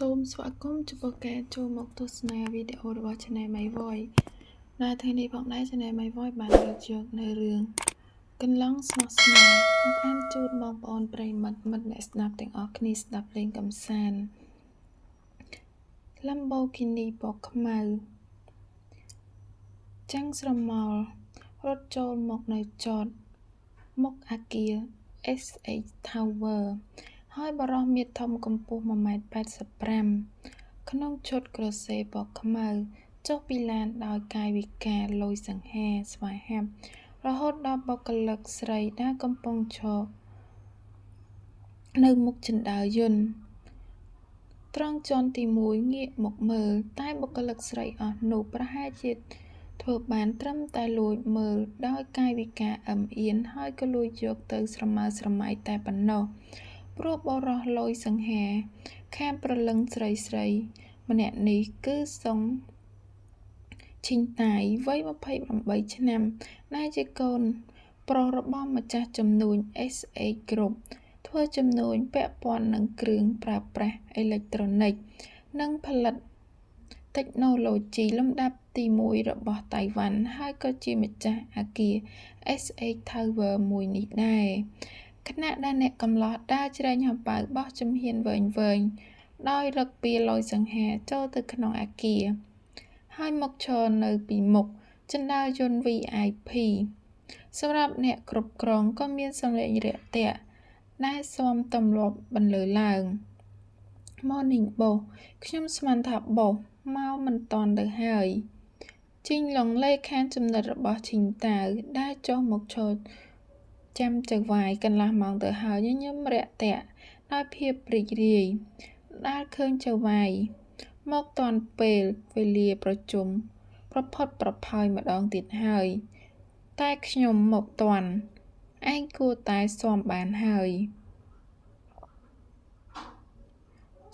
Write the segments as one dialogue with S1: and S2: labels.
S1: សូមស្វាគមន៍ចំពោះការចូលមកទស្សនាវីដេអូរបស់ Channel My Voice នៅថ្ងៃនេះផងដែរ Channel My Voice បានលើកយកនៅរឿងកន្លងស្នេហ៍មកអានជូនបងប្អូនប្រិយមិត្តអ្នកស្ដាប់ទាំងអស់គ្នាស្ដាប់លេងកម្សាន្ត Lamborghini ពណ៌ខ្មៅចាំងស្រមោលរត់ចូលមកនៅចតមុខអគារ SH Tower ហើយបរិះមាឌធំកម្ពស់ 1.85 m ក្នុងឈុតក្រសេពណ៌ខ្មៅចុះពីឡានដោយកាយវិការលយសង្ហាស្វាហាប់រហូតដល់បុគ្គលិកស្រីដែលកំពុងឈរនៅមុខជណ្ដើរយន្តត្រង់ជាន់ទី1ងាកមកមើលតែបុគ្គលិកស្រីអស់នោះប្រហែលជាធ្វើបានត្រឹមតែលួចមើលដោយកាយវិការអឹមអៀនហើយក៏លួចយកទៅស្រមើស្រមៃតែប៉ុណ្ណោះព្រោះបរិះលយសង្ហាខាងប្រលឹងស្រីម្នាក់នេះគឺសុងឈីងតាយវ័យ28ឆ្នាំដែលជាកូនប្រុសរបស់ម្ចាស់ជំនួញ SH Group ធ្វើជំនួញពាក់ព័ន្ធនឹងគ្រឿងប្រើប្រាស់អេឡិចត្រូនិកនិងផលិតតិចណូឡូជីលំដាប់ទី1របស់តៃវ៉ាន់ហើយក៏ជាម្ចាស់អគារ SH Tower មួយនេះដែរខណៈដែលអ្នកកំឡោះដើរច្រែងហោប៉ៅបោះជំហានវែងដោយរឹកពីលយសង្ហាចូលទៅក្នុងអគារហើយមកឈរនៅពីមុខជណ្ដើរយន្ត VIP សម្រាប់អ្នកគ្រប់គ្រងក៏មានសម្លេងរាក់ទាក់ដែលស៊ាំទម្លាប់បន្លឺឡើង Morning Boss ខ្ញុំស្មានថាបោសមកមិនតាន់ទៅហើយជីងឡុងលេខានចំណិតរបស់ឈីងតាវដែលចុះមកឈរចាំចៅវាយកន្លះម៉ោងទៅហើយញញឹមរាក់ទាក់ដោយភាពរីករាយដែលឃើញចៅវាយមកតាន់ពេលវេលាប្រជុំប្រផុតប្រផោយម្ដងទៀតហើយតែខ្ញុំមកតាន់ឯងគួរតែស៊ាំបានហើយ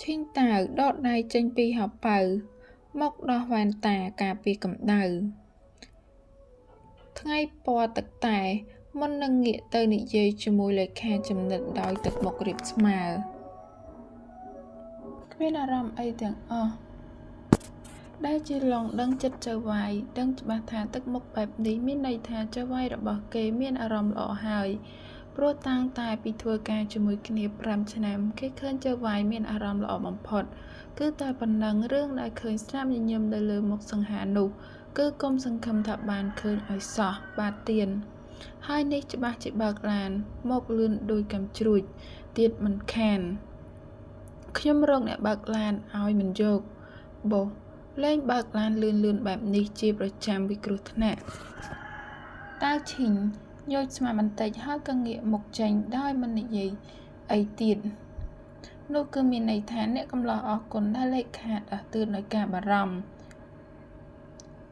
S1: ឈីងតាវដកដៃចេញពីហោប៉ៅមកដោះវ៉ែនតាការពារកម្ដៅថ្ងៃពណ៌ទឹកតែមុននឹងងាកទៅនិយាយជាមួយលេខាចំណិតដោយទឹកមុខរាបស្មើគ្មានអារម្មណ៍អីទាំងអស់ដែលជាឡងដឹងចិត្តចៅវាយដឹងច្បាស់ថាទឹកមុខបែបនេះមានន័យថាចៅវាយរបស់គេមានអារម្មណ៍ល្អហើយព្រោះតាំងតែពីធ្វើការជាមួយគ្នា5ឆ្នាំគេឃើញចៅវាយមានអារម្មណ៍ល្អបំផុតគឺតែប៉ុណ្ណឹងរឿងដែលឃើញស្នាមញញឹមនៅលើមុខសង្ហានោះគឺកុំសង្ឃឹមថាបានឃើញឲ្យសោះបាទទៀនហើយនេះច្បាស់ជាបើកឡានមកលឿនដោយកំជ្រួចទៀតមិនខានខ្ញុំរកអ្នកបើកឡានឲ្យមិនយកបោះលេងបើកឡានលឿនបែបនេះជាប្រចាំវិគ្រោះថ្នាក់តាវឈីងញោចស្មាបន្តិចហើយក៏ងាកមុខចេញដោយមិននិយាយអីទៀតនោះគឺមានន័យថាអ្នកកំឡោះអរគុណដែលលេខខាតអស់ទឿនដោយការបារម្ភ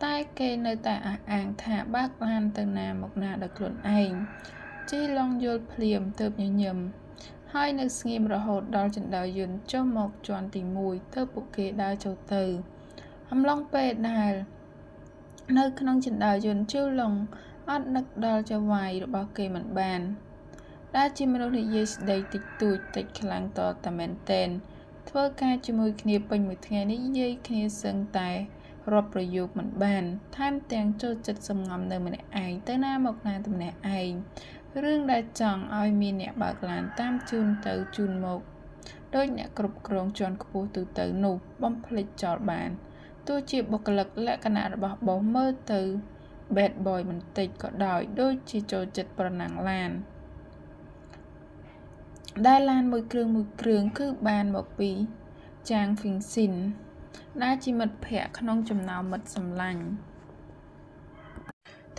S1: តែគេនៅតែអះអាងថាបើកឡានទៅណាមកណាដោយខ្លួនឯងជីឡងយល់ភ្លាមទៅញញឹមហើយនៅស្ងៀមរហូតដល់ចណ្ដើរយន្តចុះមកជាន់ទី1ទៅពួកគេដើរចូលទៅអំឡុងពេលដែលនៅក្នុងចណ្ដើរយន្តជឿឡុងអត់នឹកដល់ចៅវាយរបស់គេមិនបានដែលជាមនុស្សនិយាយស្ដីតិចតួចតិចខ្លាំងតតែមែនតែនធ្វើការជាមួយគ្នាពេញមួយថ្ងៃនេះនិយាយគ្នាសឹងតែរាប់ប្រយោគមិនបានថែមទាំងចូលចិត្តសំងំនៅម្នាក់ឯងទៅណាមកណាតែម្នាក់ឯងរឿងដែលចង់ឲ្យមានអ្នកបើកឡានតាមជូនទៅជូនមកដោយអ្នកគ្រប់គ្រងជាន់ខ្ពស់ទូទៅនោះបំភ្លេចចោលបានទោះជាបុគ្គលិកលក្ខណៈរបស់បោសមើលទៅ bad boy បន្តិចក៏ដោយដូចជាចូលចិត្តប្រណាំងឡានដែលឡានមួយគ្រឿងគឺបានមកពីចាងហ្វីងស៊ីនដែលជាមិត្តភ័ក្តិក្នុងចំណោមមិត្តសម្លាញ់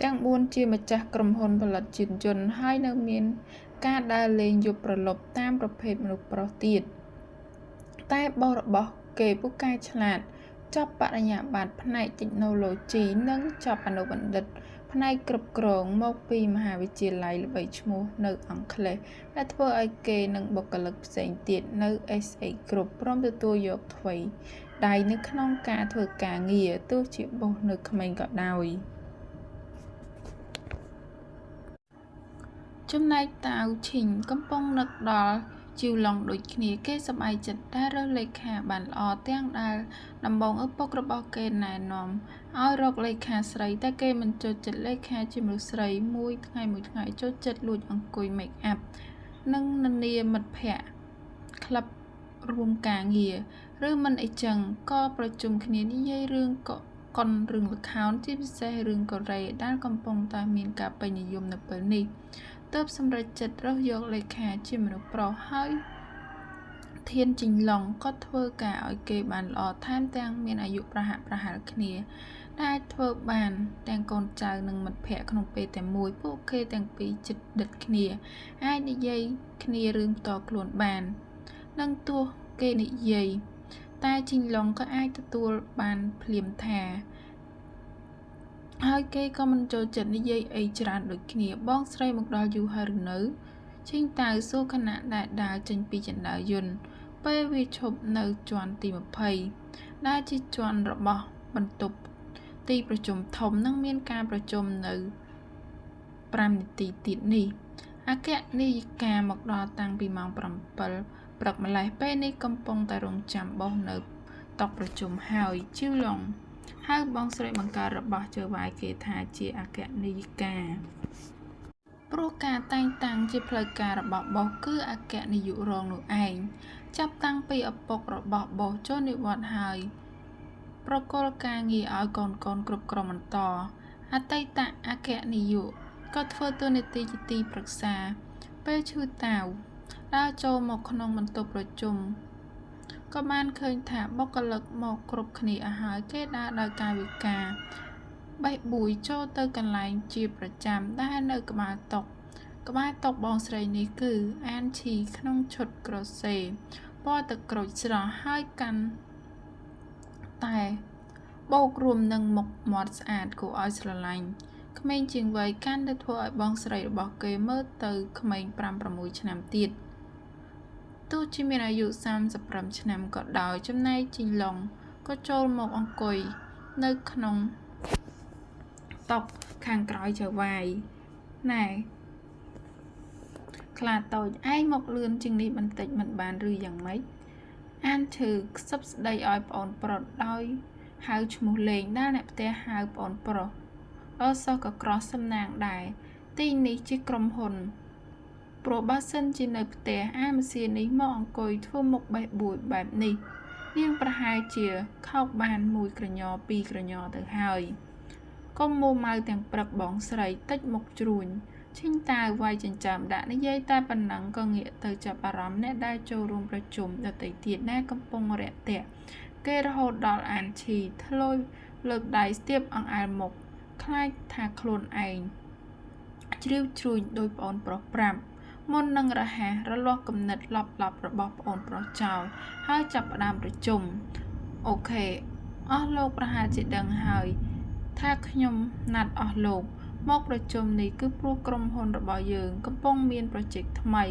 S1: ទាំង4ជាម្ចាស់ក្រុមហ៊ុនផលិតយានយន្តហើយនៅមានការដើរលេងយប់ប្រលប់តាមប្រភេទមនុស្សប្រុសទៀតតែបោសរបស់គេពូកែឆ្លាតចប់បរិញ្ញាបត្រផ្នែក Technology និងចប់អនុបណ្ឌិតផ្នែកគ្រប់គ្រងមកពីមហាវិទ្យាល័យល្បីឈ្មោះនៅអង់គ្លេសដែលធ្វើឲ្យគេនិងបុគ្គលិកផ្សេងទៀតនៅ SH Group ព្រមទទួលយកថ្វីដៃនៅក្នុងការធ្វើការងារទោះជាបោសនៅក្មេងក៏ដោយចំណែកតាវឈីងកំពុងនឹកដល់ ជីវឡុងដូចគ្នាគេសប្បាយចិត្តដែលរើសលេខាបានល្អទាំងដែលដំបងឪពុករបស់គេណែនាំឲ្យរកលេខាស្រីតែគេមិនចូលចិត្តលេខាជាមនុស្សស្រីមួយថ្ងៃចូលចិត្តលួចអង្គុយ make up និងនានាមិត្តភ័ក្តិក្លឹបរួមការងារឬមិនអីចឹងក៏ប្រជុំគ្នានិយាយរឿងកុនរឿងល្ខោនជាពិសេសរឿងកូរ៉េដែលកំពុងតែមានការពេញនិយមនៅពេលនេះទើបសម្រេចចិត្តរើសយកលេខាជាមនុស្សប្រុសហើយធានជីងឡុងក៏ធ្វើការឲ្យគេបានល្អថែមទាំងមានអាយុប្រហាក់ប្រហែលគ្នាដែលអាចធ្វើបានទាំងកូនចៅនិងមិត្តភ័ក្តិក្នុងពេលតែមួយពួកគេទាំងពីរជិតដិតគ្នាអាចនិយាយគ្នារឿងផ្ទាល់ខ្លួនបាននិងទោះគេនិយាយតែជីងឡុងក៏អាចទទួលបានភ្លាមថាហើយគេក៏មិនចូលចិត្តនិយាយអីច្រើនដូចគ្នាបងស្រីមកដល់យូរហើយឬនៅជីងតៅសួរខណៈដែលដើរចេញពីចណ្ដើរយន្តពេលវាឈប់នៅជាន់ទី20ដែលជាជាន់របស់បន្ទប់ទីប្រជុំធំនិងមានការប្រជុំនៅ5នាទីទៀតនេះអគ្គនាយិកាមកដល់តាំងពីម៉ោង7ព្រឹកម្លេះពេលនេះកំពុងតែរងចាំបោះនៅតុប្រជុំហើយជីវឡុងហៅបងស្រីបង្កើតរបស់ជើវាយគេថាជាអគ្គនាយិកាព្រោះការតែងតាំងជាផ្លូវការរបស់បោះគឺអគ្គនាយករងនោះឯងចាប់តាំងពីឪពុករបស់បោះចូលនិវត្តន៍ហើយប្រគល់ការងារឲ្យកូនគ្រប់ក្រុមបន្តអតីតអគ្គនាយកក៏ធ្វើតួនាទីជាទីប្រឹក្សាពេលឈឺតាវដើរចូលមកក្នុងបន្ទប់ប្រជុំក៏បានឃើញថាបុគ្គលិកមកគ្រប់គ្នាអស់ហើយគេដើរដោយកាយវិការបេះបួយចូលទៅកន្លែងជាប្រចាំដែលនៅក្បាលតុបងស្រីនេះគឺអានឈីក្នុងឈុតក្រសេពណ៌ទឹកក្រូចស្រស់ហើយកាន់តែបោករួមនឹងមុខមាត់ស្អាតគួរឲ្យស្រឡាញ់ក្មេងជាងវ័យកាន់តែធ្វើឲ្យបងស្រីរបស់គេមើលទៅក្មេង 5-6 ឆ្នាំទៀតទោះជាមានអាយុ35ឆ្នាំក៏ដោយចំណែកជីងឡុងក៏ចូលមកអង្គុយនៅក្នុងតុខាងក្រោយចៅវាយណែខ្លាតូចឯងមកលឿនជាងនេះបន្តិចមិនបានឬយ៉ាងម៉េចអានឈឺខ្សឹបស្ដីឲ្យប្អូនប្រុសដោយហៅឈ្មោះលេងដែលអ្នកផ្ទះហៅប្អូនប្រុសដល់សោះក៏ក្រោះសំណាងដែរទីនេះជាក្រុមហ៊ុនព្រោះបើសិនជានៅផ្ទះអាមសៀនេះមកអង្គុយធ្វើមុខបេះបួយបែបនេះនាងប្រហែលជាខោកបាន1ក្រញ2ក្រញទៅហើយកុំមួម៉ៅទាំងព្រឹកបងស្រីតិចមុខជ្រួញឈិញតាវវាយចិញ្ចើមដាក់និយាយតែប៉ុណ្ណឹងក៏ងាកទៅចាប់អារម្មណ៍អ្នកដែលចូលរួមប្រជុំដទៃទៀតដែលកំពុងរាក់ទាក់គេរហូតដល់អានឈីធ្លុយលើកដៃស្ទាបអង្អែលមុខខ្លាចថាខ្លួនឯងជ្រាវជ្រួញដោយប្អូនប្រុសប្រាប់មុននឹងរហ័សរលាស់គំនិតឡប់របស់ប្អូនប្រុសចោលហើយចាប់ផ្ដើមប្រជុំអូខេអស់លោកប្រហែលជាដឹងហើយថាខ្ញុំណាត់អស់លោកមកប្រជុំនេះគឺព្រោះក្រុមហ៊ុនរបស់យើងកំពុងមានប្រជែកថ្មី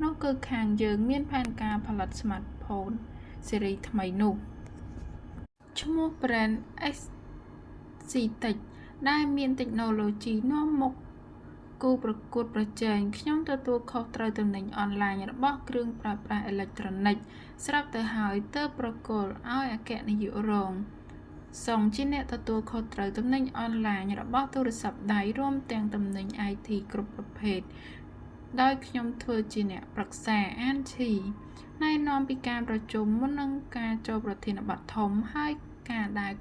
S1: នោះគឺខាងយើងមានផែនការផលិត smartphone ស៊េរីថ្មីនោះឈ្មោះ brand X-Tech ដែលមាន technology នាំមុខគូប្រកួតប្រជែងខ្ញុំទទួលខុសត្រូវទំនិញអនឡាញរបស់គ្រឿងប្រើប្រាស់អេឡិចត្រូនិកស្រាប់ទៅហើយទើបប្រគល់ឲ្យអគ្គនាយករងសូមជាអ្នកទទួលខុសត្រូវទំនិញអនឡាញរបស់ទូរស័ព្ទដៃរួមទាំងទំនិញ IT គ្រប់ប្រភេទដោយខ្ញុំធ្វើជាអ្នកប្រឹក្សាអានឈីណែនាំពីការប្រជុំមុននឹងការចូលប្រធានបទធំហើយការដែល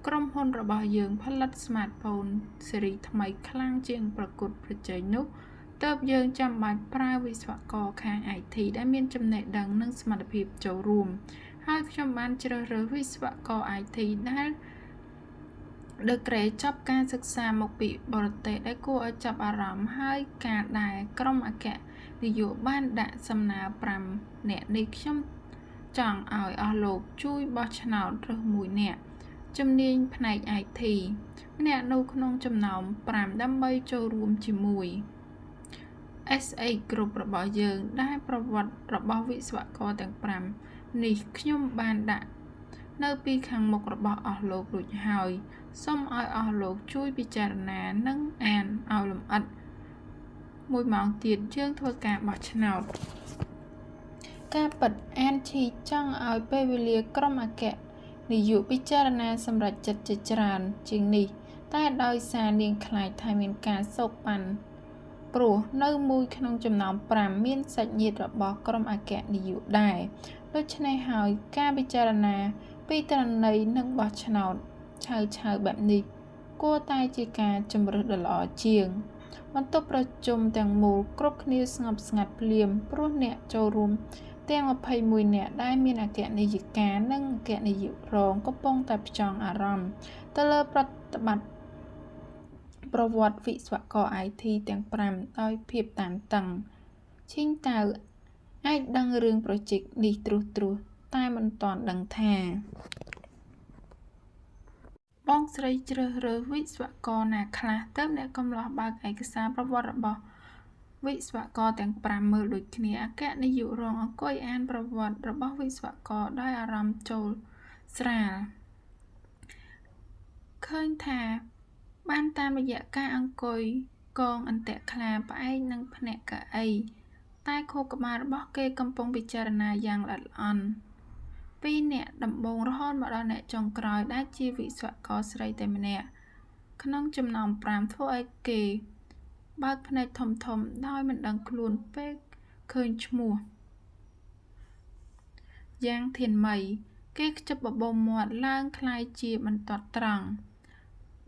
S1: ក្រុមហ៊ុនរបស់យើងផលិត smartphone ស៊េរីថ្មីខ្លាំងជាងប្រកួតប្រជែងនោះទើបយើងចាំបាច់ប្រើវិស្វករខាង IT ដែលមានចំណេះដឹងនិងសមត្ថភាពចូលរួមហើយខ្ញុំបានជ្រើសរើសវិស្វករ IT ដែលដឺក្រេចប់ការសិក្សាមកពីបរទេសដែលគួរឲ្យចាប់អារម្មណ៍ហើយការដែលក្រុមអគ្គនាយកបានដាក់សំណើ5នាក់នេះខ្ញុំចង់ឲ្យអស់លោកជួយបោះឆ្នោតរើស1នាក់ជំនាញផ្នែក IT ម្នាក់នៅក្នុងចំណោម5ដើម្បីចូលរួមជាមួយ SA គ្រប់របស់យើងដែលប្រវត្តិរបស់វិស្វករទាំង5នេះខ្ញុំបានដាក់នៅពីខាងមុខរបស់អស់លោករួចហើយសូមឲ្យអស់លោកជួយពិចារណានិងអានឲ្យលម្អិត1ម៉ោងទៀតយើងធ្វើការបោះឆ្នោត ការពិតអានឈីចង់ឲ្យពេលវេលាក្រុមអគ្គនាយកពិចារណាសម្រេចចិត្តជាច្រើនជាងនេះតែដោយសារនាងខ្លាចថាមានការសូកប៉ាន់ព្រោះនៅមួយក្នុងចំណោម5មានសាច់ញាតិរបស់ក្រុមអគ្គនាយកដែរដូច្នេះហើយការពិចារណាពីទិន្នន័យនិងបោះឆ្នោតឆៅបែបនេះគួរតែជាការជម្រើសដ៏ល្អជាងបន្ទប់ប្រជុំទាំងមូលគ្រប់គ្នាស្ងប់ស្ងាត់ភ្លាមព្រោះអ្នកចូលរួមទាំង21នាក់ដែលមានអគ្គនាយិកានិងអគ្គនាយករងកំពុងតែផ្ចង់អារម្មណ៍ទៅលើប្រតិបត្តិប្រវត្តិវិស្វករ IT ទាំង5ដោយភាពតានតឹងឈីងតៅអាចដឹងរឿងប្រូជិកនេះត្រួសតែមិនទាន់ដឹងថាបងស្រីជ្រើសរើសវិស្វករណាខ្លះទើបអ្នកកំឡោះបើកឯកសារប្រវត្តិរបស់វិស្វករទាំង5មើលដូចគ្នាអគ្គនាយករងអង្គុយអានប្រវត្តិរបស់វិស្វករដោយអារម្មណ៍ចូលស្រាលឃើញថាបានតាមរយៈការអង្គុយកងអន្ទាក់ខ្លាផ្អែកនឹងភ្នាក់កៅអីតែខួរក្បាលរបស់គេកំពុងពិចារណាយ៉ាងល្អិតល្អន់ពីអ្នកដំបូងរហូតមកដល់អ្នកចុងក្រោយដែលជាវិស្វករស្រីតែម្នាក់ក្នុងចំណោម5ធ្វើឲ្យគេបើកភ្នែកធំដោយមិនដឹងខ្លួនពេលឃើញឈ្មោះយ៉ាងធានមីគេខ្ជិបបបូរមាត់ឡើងคล้ายជាបន្ទាត់ត្រង់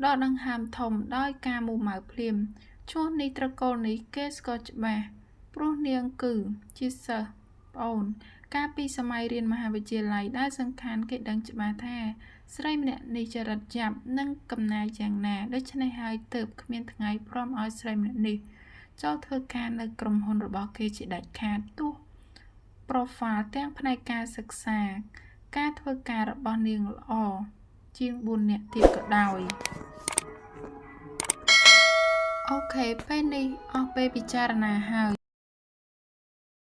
S1: ដកដង្ហើមធំដោយការមូម៉ៅភ្លាមឈ្មោះនេះត្រកូលនេះគេស្គាល់ច្បាស់ព្រោះនាងគឺជាសិស្សប្អូនកាលពីសម័យរៀនមហាវិទ្យាល័យដែលសង្ខានគេដឹងច្បាស់ថាស្រីម្នាក់នេះចរិតយ៉ាប់និងកំណាយយ៉ាងណាដូច្នេះហើយទើបគ្មានថ្ងៃព្រមឲ្យស្រីម្នាក់នេះចូលធ្វើការនៅក្រុមហ៊ុនរបស់គេជាដាច់ខាតទោះប្រូហ្វាល់ទាំងផ្នែកការសិក្សាការធ្វើការរបស់នាងល្អជាង4នាក់ទៀតក៏ដោយអូខេពេលនេះអស់ពេលពិចារណាហើយ